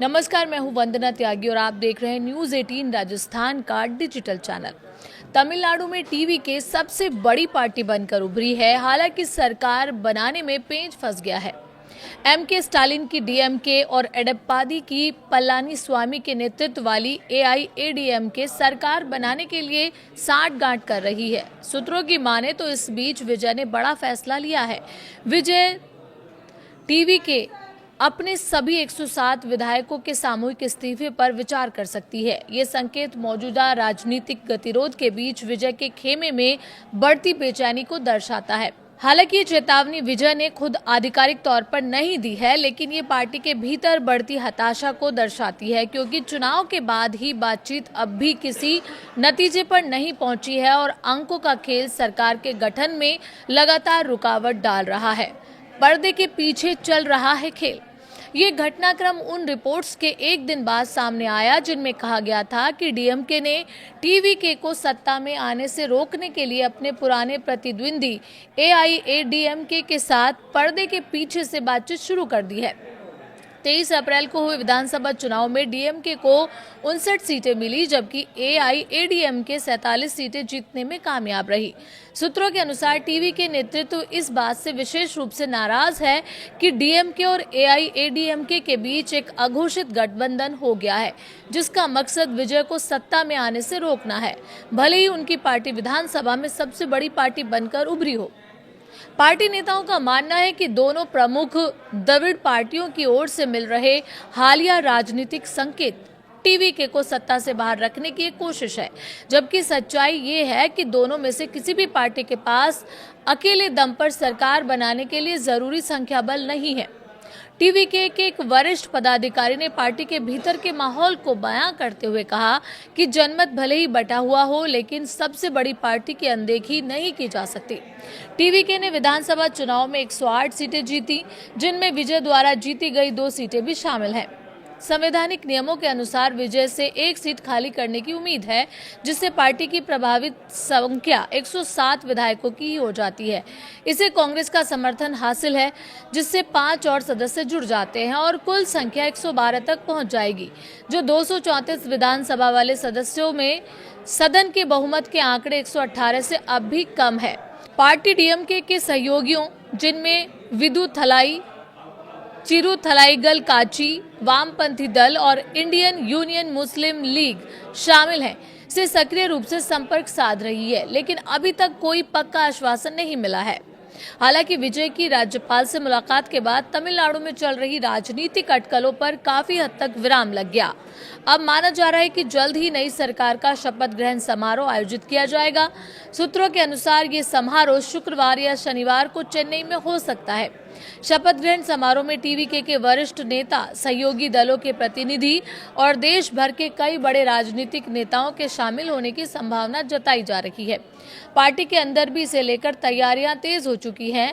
नमस्कार, मैं हूं वंदना त्यागी और आप देख रहे हैं न्यूज़ 18 राजस्थान का डिजिटल चैनल। तमिलनाडु में टीवी के सबसे बड़ी पार्टी बनकर उभरी है। हालांकि सरकार बनाने में पेंच फंस गया है। एमके स्टालिन की डीएमके और एडप्पादी की पलानीस्वामी के नेतृत्व वाली एआईएडीएमके सरकार बनाने के लिए साठगांठ कर रही है। सूत्रों की माने तो इस बीच विजय ने बड़ा फैसला लिया है। विजय टीवी के अपने सभी 107 विधायकों के सामूहिक इस्तीफे पर विचार कर सकती है। ये संकेत मौजूदा राजनीतिक गतिरोध के बीच विजय के खेमे में बढ़ती बेचैनी को दर्शाता है। हालांकि ये चेतावनी विजय ने खुद आधिकारिक तौर पर नहीं दी है, लेकिन ये पार्टी के भीतर बढ़ती हताशा को दर्शाती है, क्योंकि चुनाव के बाद ही बातचीत अब भी किसी नतीजे पर नहीं पहुंची है और अंकों का खेल सरकार के गठन में लगातार रुकावट डाल रहा है। पर्दे के पीछे चल रहा है खेल। ये घटनाक्रम उन रिपोर्ट्स के एक दिन बाद सामने आया जिनमें कहा गया था कि डीएमके ने टीवीके को सत्ता में आने से रोकने के लिए अपने पुराने प्रतिद्वंदी एआईएडीएमके के साथ पर्दे के पीछे से बातचीत शुरू कर दी है। 23 अप्रैल को हुए विधानसभा चुनाव में डीएमके को 59 सीटें मिली, जबकि एआईएडीएमके 47 सीटें जीतने में कामयाब रही। सूत्रों के अनुसार टीवी के नेतृत्व इस बात से विशेष रूप से नाराज है कि डीएमके और एआईएडीएमके के बीच एक अघोषित गठबंधन हो गया है, जिसका मकसद विजय को सत्ता में आने से रोकना है, भले ही उनकी पार्टी विधानसभा में सबसे बड़ी पार्टी बनकर उभरी हो। पार्टी नेताओं का मानना है कि दोनों प्रमुख द्रविड़ पार्टियों की ओर से मिल रहे हालिया राजनीतिक संकेत टीवीके को सत्ता से बाहर रखने की एक कोशिश है, जबकि सच्चाई ये है कि दोनों में से किसी भी पार्टी के पास अकेले दम पर सरकार बनाने के लिए जरूरी संख्या बल नहीं है। टीवीके के एक वरिष्ठ पदाधिकारी ने पार्टी के भीतर के माहौल को बयां करते हुए कहा कि जनमत भले ही बटा हुआ हो, लेकिन सबसे बड़ी पार्टी की अनदेखी नहीं की जा सकती। टीवीके ने विधानसभा चुनाव में 108 सीटें जीती, जिनमें विजय द्वारा जीती गई 2 सीटें भी शामिल हैं। संवैधानिक नियमों के अनुसार विजय से एक सीट खाली करने की उम्मीद है, जिससे पार्टी की प्रभावित संख्या 107 विधायकों की ही हो जाती है। इसे कांग्रेस का समर्थन हासिल है, जिससे 5 और सदस्य जुड़ जाते हैं और कुल संख्या 112 तक पहुंच जाएगी, जो 234 विधानसभा वाले सदस्यों में सदन के बहुमत के आंकड़े 118 से अब भी कम है। पार्टी डीएमके के सहयोगियों, जिनमें विदु थलाई, चिरू थलाईगल काची, वामपंथी दल और इंडियन यूनियन मुस्लिम लीग शामिल हैं, से सक्रिय रूप से संपर्क साध रही है, लेकिन अभी तक कोई पक्का आश्वासन नहीं मिला है। हालांकि विजय की राज्यपाल से मुलाकात के बाद तमिलनाडु में चल रही राजनीतिक अटकलों पर काफी हद तक विराम लग गया। अब माना जा रहा है कि जल्द ही नई सरकार का शपथ ग्रहण समारोह आयोजित किया जाएगा। सूत्रों के अनुसार ये समारोह शुक्रवार या शनिवार को चेन्नई में हो सकता है। शपथ ग्रहण समारोह में टीवीके के वरिष्ठ नेता, सहयोगी दलों के प्रतिनिधि और देश भर के कई बड़े राजनीतिक नेताओं के शामिल होने की संभावना जताई जा रही है। पार्टी के अंदर भी इसे लेकर तैयारियां तेज हो चुकी हैं।